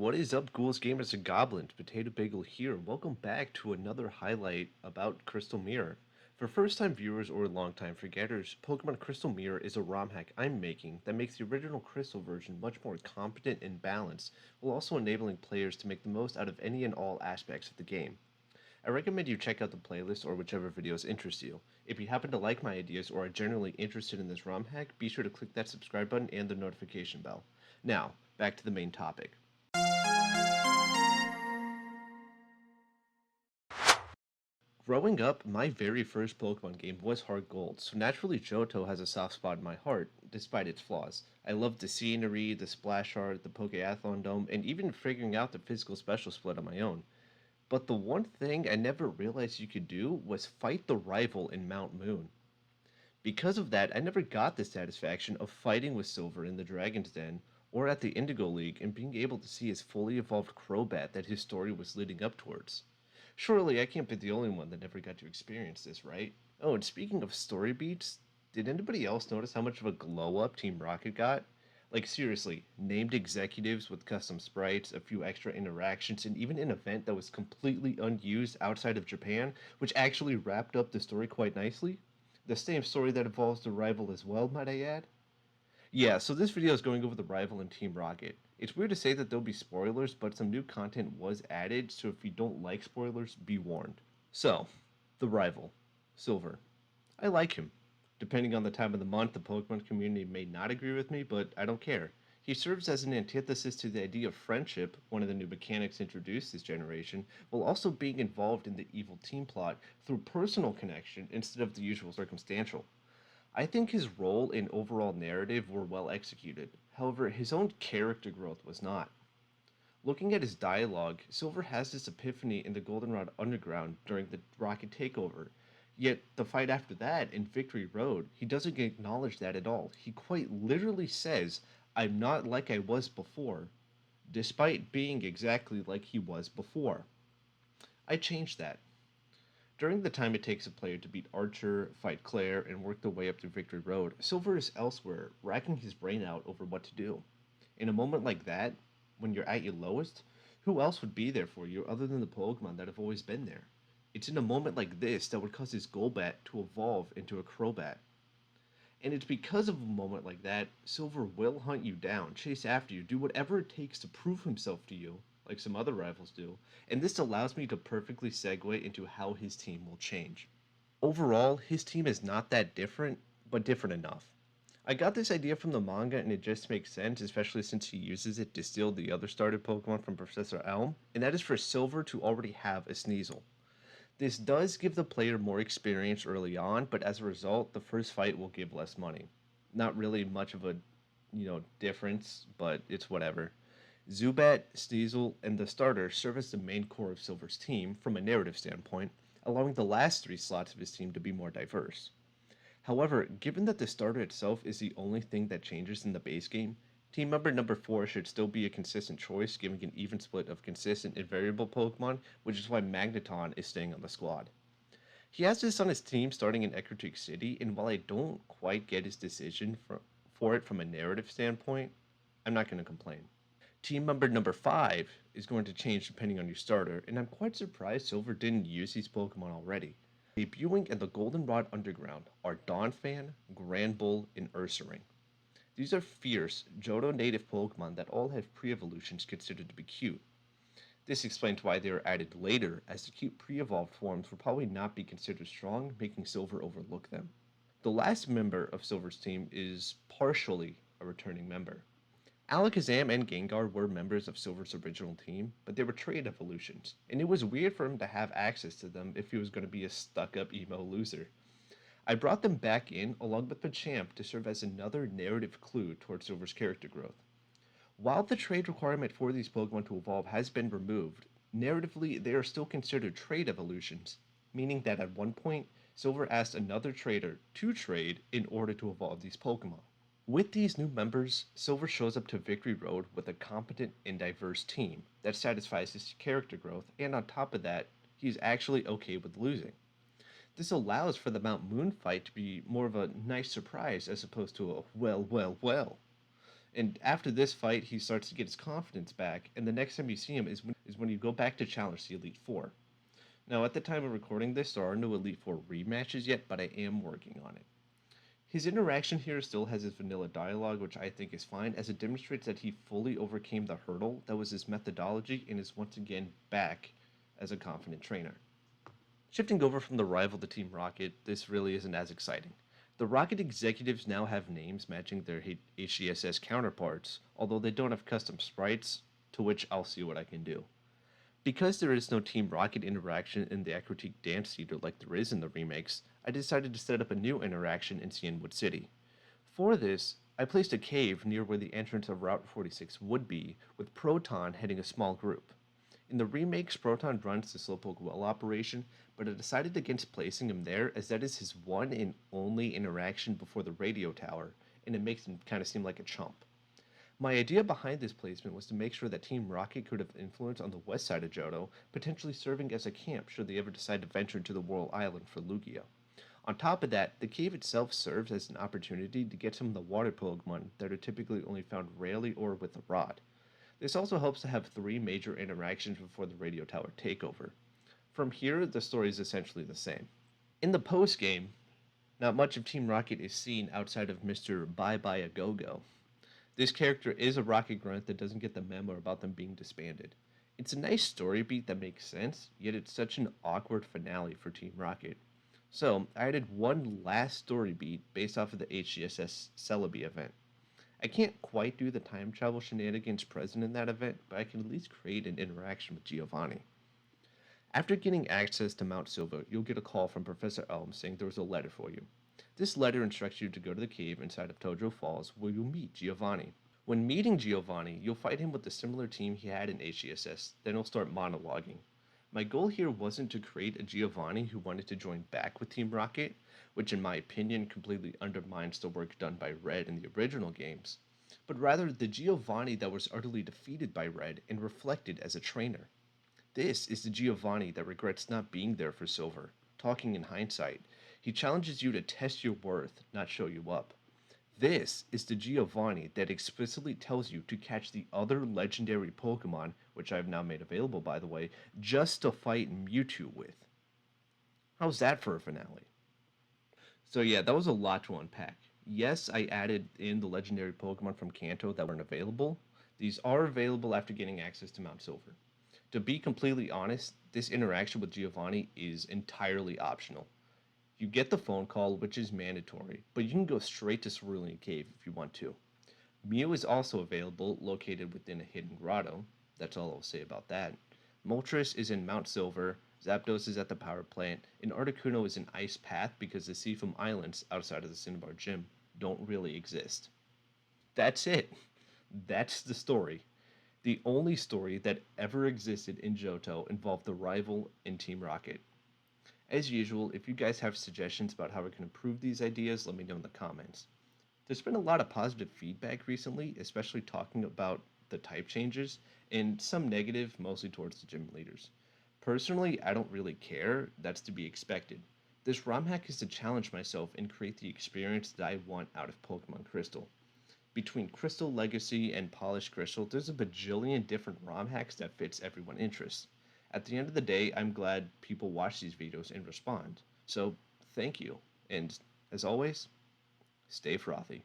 What is up, ghouls, gamers, and goblins? PotatoBagel here. Welcome back to another highlight about Crystal Mirror. For first-time viewers or long-time forgetters, Pokemon Crystal Mirror is a ROM hack I'm making that makes the original Crystal version much more competent and balanced, while also enabling players to make the most out of any and all aspects of the game. I recommend you check out the playlist or whichever videos interest you. If you happen to like my ideas or are generally interested in this ROM hack, be sure to click that subscribe button and the notification bell. Now, back to the main topic. Growing up, my very first Pokemon game was Heart Gold, so naturally Johto has a soft spot in my heart, despite its flaws. I loved the scenery, the splash art, the Pokeathlon Dome, and even figuring out the physical special split on my own. But the one thing I never realized you could do was fight the rival in Mount Moon. Because of that, I never got the satisfaction of fighting with Silver in the Dragon's Den, or at the Indigo League and being able to see his fully evolved Crobat that his story was leading up towards. Surely I can't be the only one that never got to experience this, right? Oh, and speaking of story beats, did anybody else notice how much of a glow up Team Rocket got? Like, seriously, named executives with custom sprites, a few extra interactions, and even an event that was completely unused outside of Japan, which actually wrapped up the story quite nicely? The same story that involves the rival as well, might I add? Yeah, so this video is going over the rival in Team Rocket. It's weird to say that there'll be spoilers, but some new content was added, so if you don't like spoilers, be warned. So, the rival, Silver. I like him. Depending on the time of the month, the Pokemon community may not agree with me, but I don't care. He serves as an antithesis to the idea of friendship, one of the new mechanics introduced this generation, while also being involved in the evil team plot through personal connection instead of the usual circumstantial. I think his role and overall narrative were well executed. However, his own character growth was not. Looking at his dialogue, Silver has this epiphany in the Goldenrod Underground during the Rocket Takeover. Yet, the fight after that in Victory Road, he doesn't acknowledge that at all. He quite literally says, I'm not like I was before, despite being exactly like he was before. I changed that. During the time it takes a player to beat Archer, fight Claire, and work their way up to Victory Road, Silver is elsewhere, racking his brain out over what to do. In a moment like that, when you're at your lowest, who else would be there for you other than the Pokemon that have always been there? It's in a moment like this that would cause his Golbat to evolve into a Crobat. And it's because of a moment like that, Silver will hunt you down, chase after you, do whatever it takes to prove himself to you, like some other rivals do, and this allows me to perfectly segue into how his team will change. Overall, his team is not that different, but different enough. I got this idea from the manga and it just makes sense, especially since he uses it to steal the other started Pokemon from Professor Elm, and that is for Silver to already have a Sneasel. This does give the player more experience early on, but as a result, the first fight will give less money. Not really much of a, difference, but it's whatever. Zubat, Sneasel, and the starter serve as the main core of Silver's team from a narrative standpoint, allowing the last three slots of his team to be more diverse. However, given that the starter itself is the only thing that changes in the base game, team member number 4 should still be a consistent choice, giving an even split of consistent and variable Pokemon, which is why Magneton is staying on the squad. He has this on his team starting in Ecruteak City, and while I don't quite get his decision for it from a narrative standpoint, I'm not going to complain. Team member number 5 is going to change depending on your starter, and I'm quite surprised Silver didn't use these Pokemon already. Debuting in the Goldenrod Underground are Donphan, Granbull, and Ursaring. These are fierce, Johto native Pokemon that all have pre-evolutions considered to be cute. This explains why they were added later, as the cute pre-evolved forms will probably not be considered strong, making Silver overlook them. The last member of Silver's team is partially a returning member. Alakazam and Gengar were members of Silver's original team, but they were trade evolutions, and it was weird for him to have access to them if he was going to be a stuck-up emo loser. I brought them back in along with Machamp to serve as another narrative clue towards Silver's character growth. While the trade requirement for these Pokemon to evolve has been removed, narratively they are still considered trade evolutions, meaning that at one point, Silver asked another trader to trade in order to evolve these Pokemon. With these new members, Silver shows up to Victory Road with a competent and diverse team that satisfies his character growth, and on top of that, he's actually okay with losing. This allows for the Mount Moon fight to be more of a nice surprise as opposed to a well. And after this fight, he starts to get his confidence back, and the next time you see him is when you go back to challenge the Elite Four. Now, at the time of recording this, there are no Elite Four rematches yet, but I am working on it. His interaction here still has his vanilla dialogue, which I think is fine, as it demonstrates that he fully overcame the hurdle that was his methodology and is once again back as a confident trainer. Shifting over from the rival to Team Rocket, this really isn't as exciting. The Rocket executives now have names matching their HCSS counterparts, although they don't have custom sprites, to which I'll see what I can do. Because there is no Team Rocket interaction in the Aquatique Dance Theater like there is in the remakes, I decided to set up a new interaction in Cianwood City. For this, I placed a cave near where the entrance of Route 46 would be, with Proton heading a small group. In the remakes, Proton runs the Slowpoke Well operation, but I decided against placing him there as that is his one and only interaction before the radio tower, and it makes him kind of seem like a chump. My idea behind this placement was to make sure that Team Rocket could have influence on the west side of Johto, potentially serving as a camp should they ever decide to venture into the World Island for Lugia. On top of that, the cave itself serves as an opportunity to get some of the water Pokemon that are typically only found rarely or with a rod. This also helps to have three major interactions before the radio tower takeover. From here, the story is essentially the same. In the post game, not much of Team Rocket is seen outside of Mr. Bye Bye A Go Go. This character is a Rocket Grunt that doesn't get the memo about them being disbanded. It's a nice story beat that makes sense, yet it's such an awkward finale for Team Rocket. So, I added one last story beat based off of the HCSS Celebi event. I can't quite do the time travel shenanigans present in that event, but I can at least create an interaction with Giovanni. After getting access to Mount Silva, you'll get a call from Professor Elm saying there was a letter for you. This letter instructs you to go to the cave inside of Tojo Falls where you'll meet Giovanni. When meeting Giovanni, you'll fight him with the similar team he had in HCSS, then he'll start monologuing. My goal here wasn't to create a Giovanni who wanted to join back with Team Rocket, which in my opinion completely undermines the work done by Red in the original games, but rather the Giovanni that was utterly defeated by Red and reflected as a trainer. This is the Giovanni that regrets not being there for Silver. Talking in hindsight, he challenges you to test your worth, not show you up. This is the Giovanni that explicitly tells you to catch the other legendary Pokemon, which I have now made available by the way, just to fight Mewtwo with. How's that for a finale? So yeah, that was a lot to unpack. Yes, I added in the legendary Pokemon from Kanto that weren't available. These are available after getting access to Mount Silver. To be completely honest, this interaction with Giovanni is entirely optional. You get the phone call, which is mandatory, but you can go straight to Cerulean Cave if you want to. Mew is also available, located within a hidden grotto. That's all I'll say about that. Moltres is in Mount Silver, Zapdos is at the power plant, and Articuno is in Ice Path because the Seafoam Islands outside of the Cinnabar Gym don't really exist. That's it. That's the story. The only story that ever existed in Johto involved the rival in Team Rocket. As usual, if you guys have suggestions about how we can improve these ideas, let me know in the comments. There's been a lot of positive feedback recently, especially talking about the type changes, and some negative, mostly towards the gym leaders. Personally, I don't really care, that's to be expected. This ROM hack is to challenge myself and create the experience that I want out of Pokemon Crystal. Between Crystal Legacy and Polished Crystal, there's a bajillion different ROM hacks that fits everyone's interests. At the end of the day, I'm glad people watch these videos and respond. So, thank you. And as always, stay frothy.